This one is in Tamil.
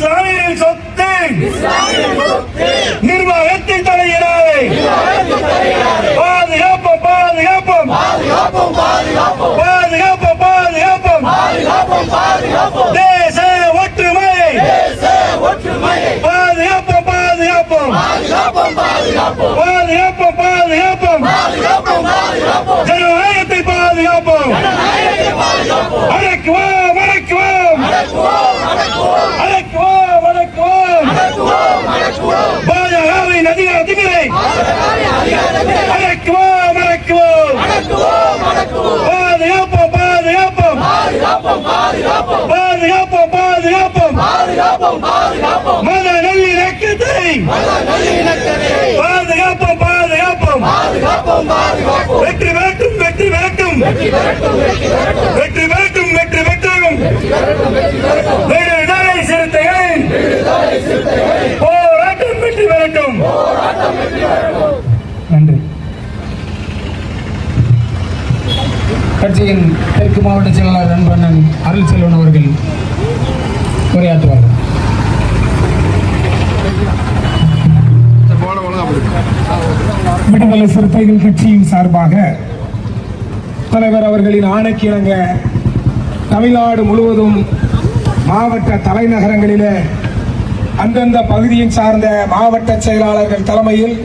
இஸ்லாமியரின் சொத்து நிர்வாகத்தின் தலையிடாதே. பாதுகாப்போம் பாதுகாப்போம் பாதுகாப்போம் பாதுகாப்போம் தேச ஒற்றுமை பாதுகாப்போம் பாதுகாப்போம் பாதுகாப்போம் ஜனநாயகத்தை பாதுகாப்போம். அடக்குவோம் அடக்குவோம் அடக்குவோம் அடக்குவோம் பாஜகவின் அதிகாரத்தினை அடக்குவோம் அடக்குவோம் பாதுகாப்போம் பாதுகாப்போம் மத நல்லிணக்கத்தை பாதுகாப்போம் வெற்றி பெறட்டும் வெற்றி பெறட்டும் வெற்றி பெறட்டும் வெற்றி பெறட்டும் விடுதலை சிறுத்தைகளின் போராட்டம் வெற்றி பெறட்டும். நன்றி. கட்சியின் தெற்கு மாவட்ட செயலாளர் நண்பண்ணன் அருள் செல்வன் அவர்கள் உரையாற்றுவார்கள். விடுதலை சிறுத்தைகள் கட்சியின் சார்பாக தலைவர் அவர்களின் ஆணைக்கு இணங்க தமிழ்நாடு முழுவதும் மாவட்ட தலைநகரங்களிலே அந்தந்த பகுதியின் சார்ந்த மாவட்ட செயலாளர்கள் தலைமையில்